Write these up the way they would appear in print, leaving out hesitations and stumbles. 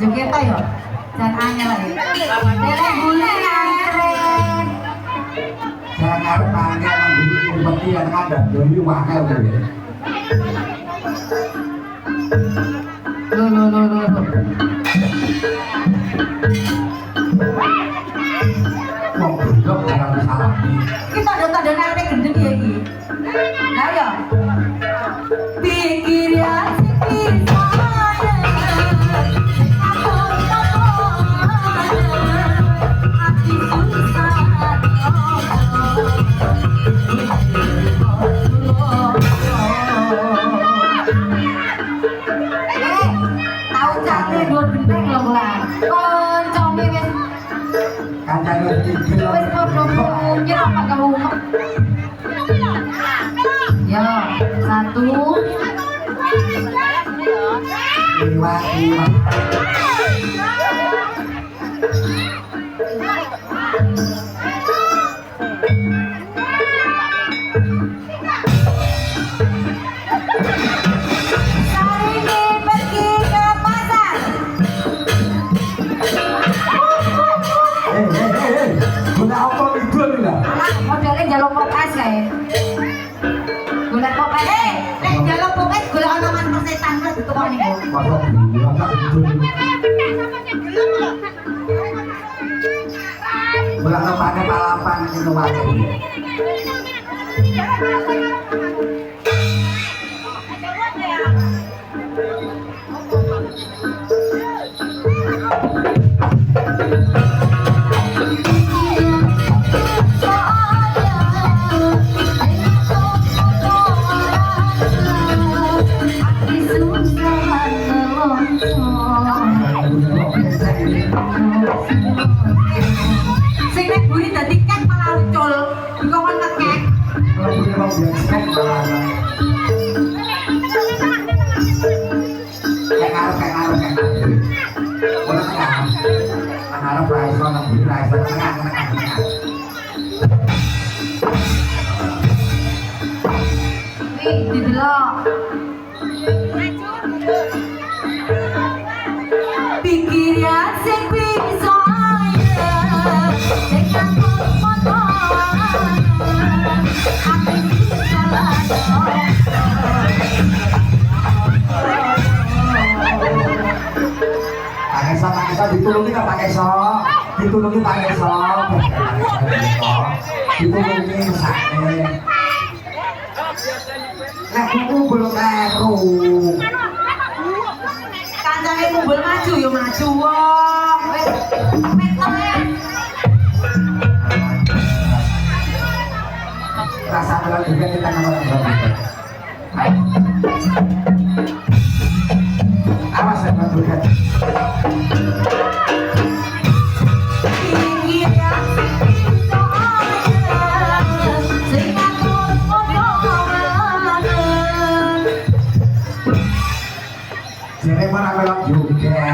Jogeta yo. Jan anyar iki. Derek bulan keren. Saya ngarep pakai nambuni kumpeti yang ada jadi wakil kowe. Lo. Wong gendok jangan disalami. Kita tanda ngarep gendeng ya iki. Lah yo. Pikir ya sikit ya, satu lima modelnya jalur pokas kayak gula pokas jalur pokas gula omongan persetan lah gitu kok nih masuk Bulan depannya balapan itu wae. Sing nek buri dadi kek malah ucul. Iku kon ngekek. Kalau punya mau biasa balapan. Kayak ngarep. Orang tengah. Ngarep raiso nang buri raiso tengah. Wih, didelok. Pikiran sing bisa sing aku motoran ati Pakai so ditulungi nggak pakai so? Ditulungi pakai so? Ditulungi sakit. Nek kuku belum leru. kancane kumpul maju yo maju wong. Wis metong ya. Rasa berat juga kita nomor awas ya bantu lihat. Jadi mana melok juga.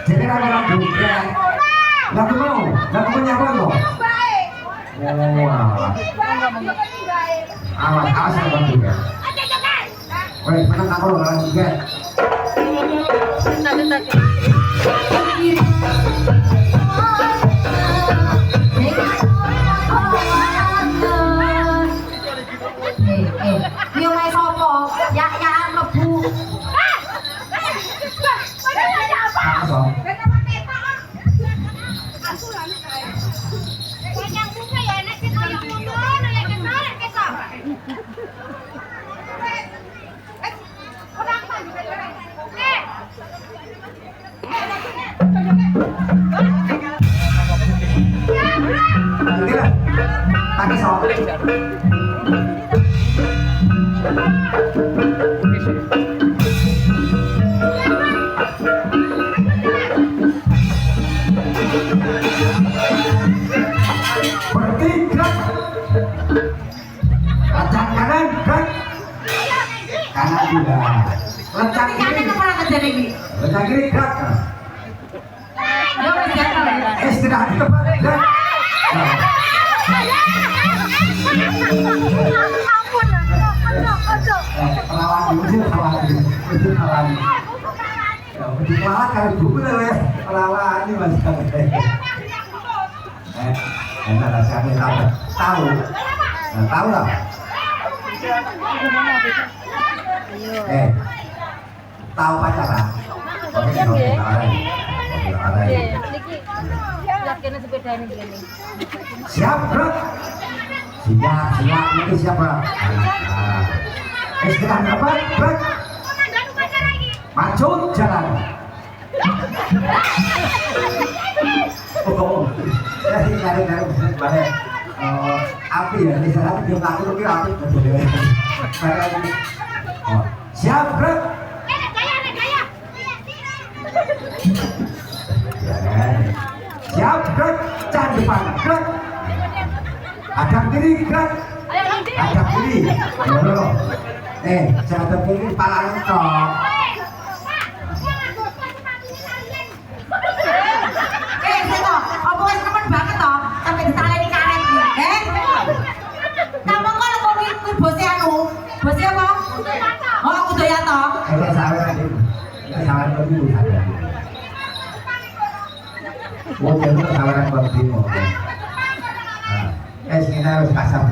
Jadi mana melok juga. Lagu mau, lagu punya apa lo? Wow. Awas ya bantu ya. Woi, mana tak perlu lagu juga. Yo main sopo? Ya mlebu. Apa? Pakai sok. Bertiga. Lencang kanan, gerak. Kanan juga. Lencang Kanan kiri. kemana kejadian ini? Lencang kiri, gerak. Yo wis gagal ya. Istirahat di tempat, gerak. Pelawan dulu sih pelawan. Ya, di pelawan kalau dulu ya pelawan ini masih ada. Enak rasanya tahu lah. Tahu pacaran. Siap bro. Siap ini siapa? Istirahat apa? Bro. Maju jalan. Oh, jadi dari balik. Api ya, di sana dia ngaku lebih api betul. Oh, siap bro. Siap gerak, jangan depan gerak. Hadap kiri gerak. Hadap kiri. Ayo. Jangan hadap kiri kepala entok. Seto, apa wis nemen banget to? Sampai ditaleni karet iki. Kamu kok kuwi bose anu? Bose apa? Oh, Kudoyanto. Kayak sawer ini. Sawer dulu ada. Mau jadi saweran berdino. Kita harus kasar